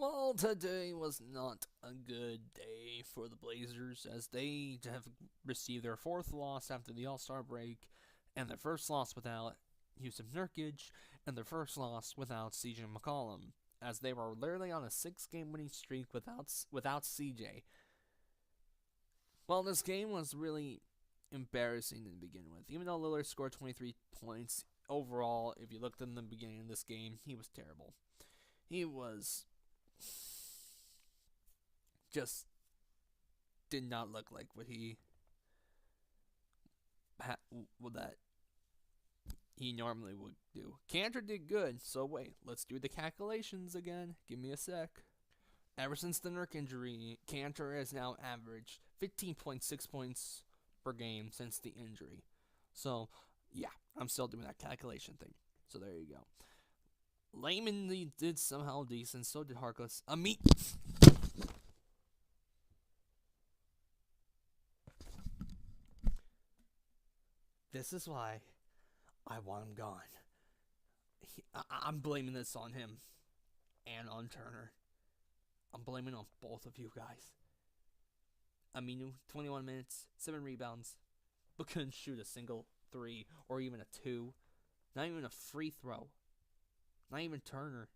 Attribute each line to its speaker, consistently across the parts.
Speaker 1: Well, today was not a good day for the Blazers as they have received their fourth loss after the All-Star break and their first loss without Yusuf Nurkic and their first loss without CJ McCollum as they were literally on a 6-game winning streak without CJ. Well, this game was really embarrassing to begin with. Even though Lillard scored 23 points, overall, if you looked in the beginning of this game, he was terrible. He was just did not look like what that he normally would do. Cantor did good, so wait, let's do the calculations again. Give me a sec. Ever since the Nurk injury, Cantor has now averaged 15.6 points per game since the injury. So, yeah, I'm still doing that calculation thing. So there you go. Layman did somehow decent, so did Harkless. This is why I want him gone. I'm blaming this on him and on Turner. I'm blaming on both of you guys. Aminu, 21 minutes, 7 rebounds, but couldn't shoot a single 3 or even a 2. Not even a free throw. Not even Turner.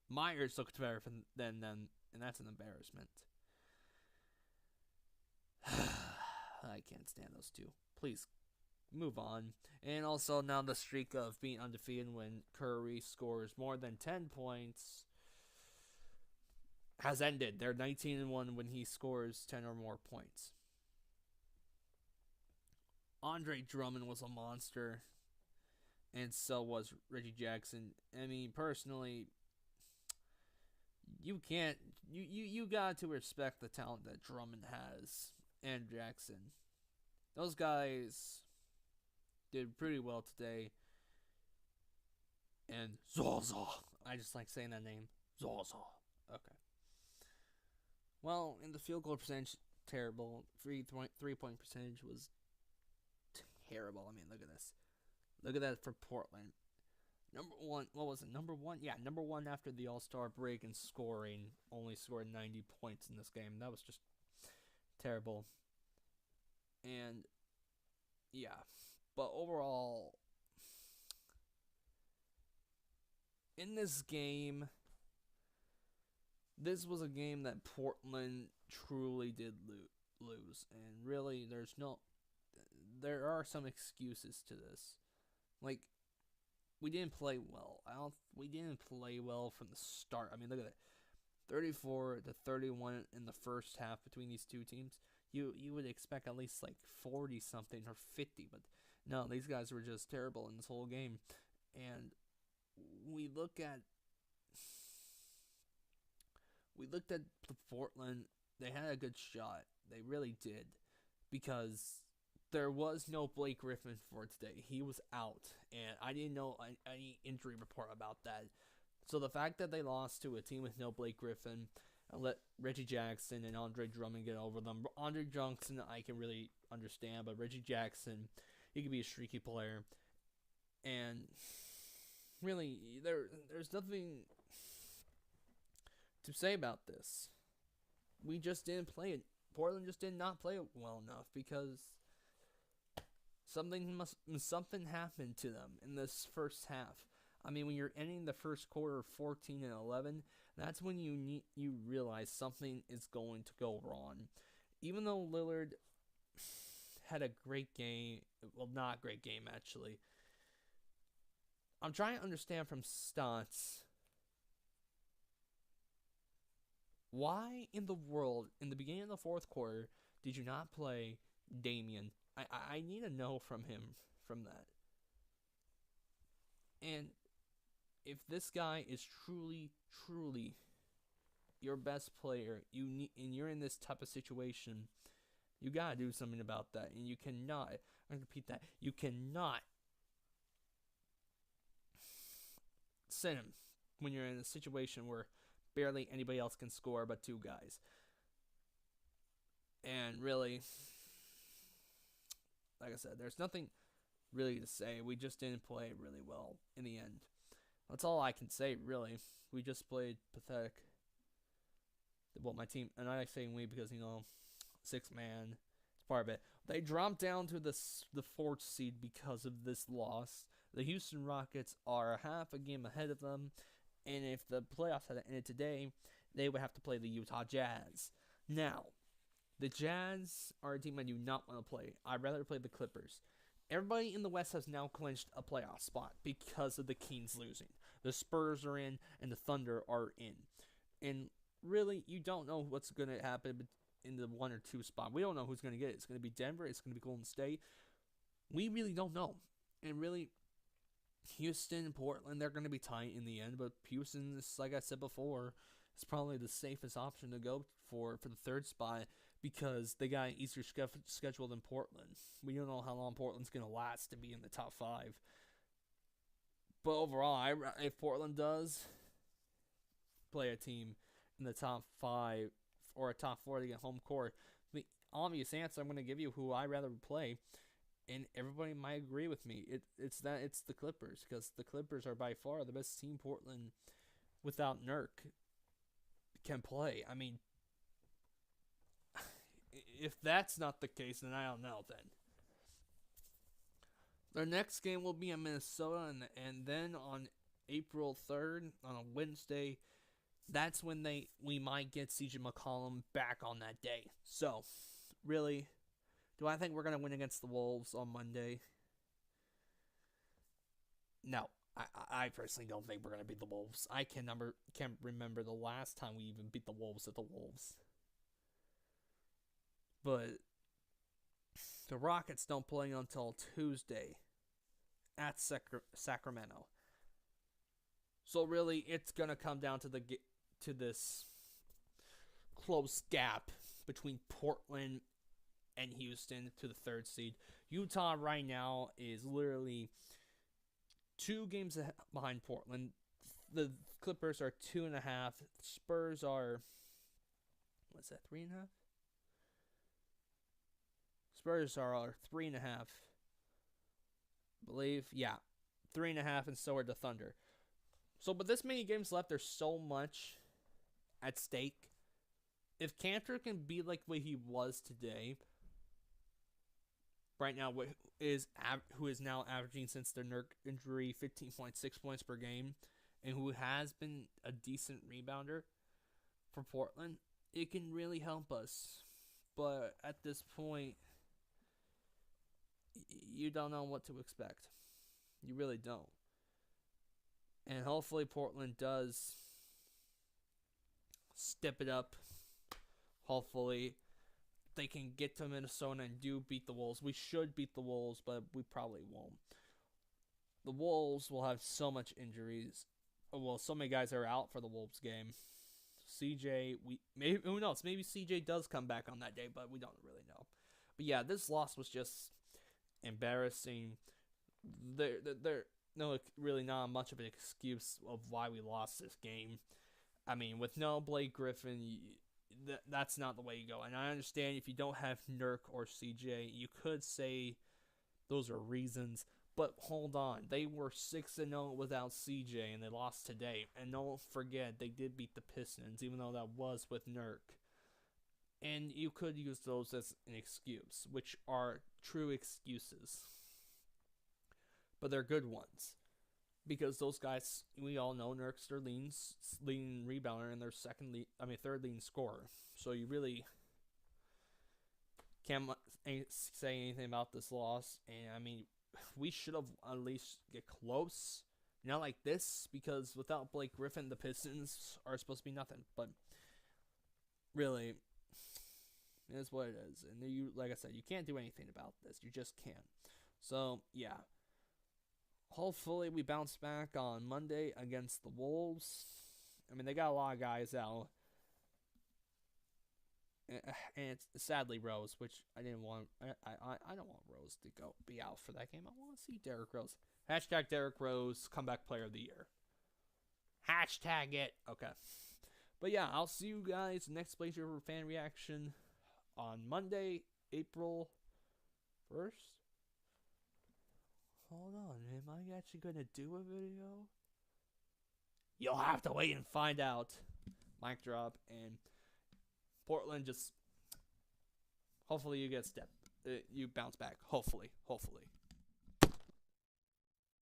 Speaker 1: Myers looked better than them, and that's an embarrassment. I can't stand those two. Please move on. And also now the streak of being undefeated when Curry scores more than 10 points has ended. They're 19-1 when he scores 10 or more points. Andre Drummond was a monster, and so was Reggie Jackson. I mean, personally, you got to respect the talent that Drummond has and Jackson. Those guys did pretty well today. And Zaza. I just like saying that name. Zaza. Okay. Well, in the field goal percentage, terrible. 3-point percentage was terrible. I mean, look at this. Look at that for Portland. Number one, what was it? Number one? Yeah, number one after the All-Star break and scoring. Only scored 90 points in this game. That was just terrible. And, yeah. But overall, in this game, this was a game that Portland truly did lose. And really, there are some excuses to this. Like, we didn't play well. We didn't play well from the start. I mean, look at it. 34-31 in the first half between these two teams. You would expect at least like 40 something or 50, but no, these guys were just terrible in this whole game. And we looked at the Portland. They had a good shot. They really did, because there was no Blake Griffin for today. He was out, and I didn't know any injury report about that. So the fact that they lost to a team with no Blake Griffin and let Reggie Jackson and Andre Drummond get over them. Andre Johnson I can really understand, but Reggie Jackson, he could be a streaky player. And really, there's nothing to say about this. We just didn't play it. Portland just did not play it well enough because something happened to them in this first half. I mean, when you're ending the first quarter 14-11, that's when you realize something is going to go wrong. Even though Lillard had a great game, well, not great game actually. I'm trying to understand from stats, why in the world, in the beginning of the fourth quarter, did you not play Damian? I need to know from that. And if this guy is truly your best player, and you're in this type of situation, you gotta do something about that. And you cannot, I'm gonna repeat that, you cannot sit him when you're in a situation where barely anybody else can score but two guys. And really, like I said, there's nothing really to say. We just didn't play really well in the end. That's all I can say, really. We just played pathetic. Well, my team, and I say we because, 6 man, it's part of it. They dropped down to the fourth seed because of this loss. The Houston Rockets are half a game ahead of them, and if the playoffs had ended today, they would have to play the Utah Jazz. Now, the Jazz are a team I do not want to play. I'd rather play the Clippers. Everybody in the West has now clinched a playoff spot because of the Kings losing. The Spurs are in, and the Thunder are in. And really, you don't know what's going to happen in the 1 or 2 spot. We don't know who's going to get it. It's going to be Denver. It's going to be Golden State. We really don't know. And really, Houston and Portland, they're going to be tight in the end. But Houston, like I said before, is probably the safest option to go for the third spot because they got an easier schedule than Portland. We don't know how long Portland's going to last to be in the top 5. But overall, if Portland does play a team in the top 5 or a top 4 to get home court, the obvious answer I'm going to give you who I'd rather play, and everybody might agree with me, it's the Clippers, because the Clippers are by far the best team Portland without Nurk can play. I mean, if that's not the case, then I don't know then. Their next game will be in Minnesota, and then on April 3rd, on a Wednesday, that's when we might get CJ McCollum back on that day. So, really, do I think we're going to win against the Wolves on Monday? No. I personally don't think we're going to beat the Wolves. I can't remember the last time we even beat the Wolves at the Wolves. But the Rockets don't play until Tuesday at Sacramento. So really, it's going to come down to this close gap between Portland and Houston to the third seed. Utah right now is literally 2 games behind Portland. The Clippers are 2.5. Spurs are, what's that, 3.5? Spurs are 3.5. I believe, yeah, 3.5, and so are the Thunder. So, with this many games left, there's so much at stake. If Cantor can be like what he was today, right now, who is now averaging since the Nurk injury 15.6 points per game, and who has been a decent rebounder for Portland, it can really help us. But at this point, you don't know what to expect. You really don't. And hopefully Portland does step it up. Hopefully they can get to Minnesota and do beat the Wolves. We should beat the Wolves, but we probably won't. The Wolves will have so much injuries. Well, so many guys are out for the Wolves game. CJ, who knows? Maybe CJ does come back on that day, but we don't really know. But yeah, this loss was just embarrassing. There no really not much of an excuse of why we lost this game. I mean, with no Blake Griffin, that's not the way you go. And I understand if you don't have Nurk or CJ, you could say those are reasons. But hold on, they were 6-0 without CJ, and they lost today. And don't forget, they did beat the Pistons, even though that was with Nurk. And you could use those as an excuse, which are true excuses. But they're good ones. Because those guys, we all know Nurk's their leading rebounder and their third leading scorer. So you really can't say anything about this loss. And I mean, we should have at least get close. Not like this, because without Blake Griffin, the Pistons are supposed to be nothing. But really, it is what it is. And you, like I said, you can't do anything about this. You just can't. So, yeah. Hopefully we bounce back on Monday against the Wolves. I mean, they got a lot of guys out. And it's sadly Rose, which I didn't want. I don't want Rose to be out for that game. I want to see Derrick Rose. Hashtag Derrick Rose, comeback player of the year. Hashtag it. Okay. But yeah, I'll see you guys next Blazer fan reaction on Monday, April 1st. Hold on, am I actually going to do a video? You'll have to wait and find out. Mic drop. And Portland just hopefully you get you bounce back. Hopefully.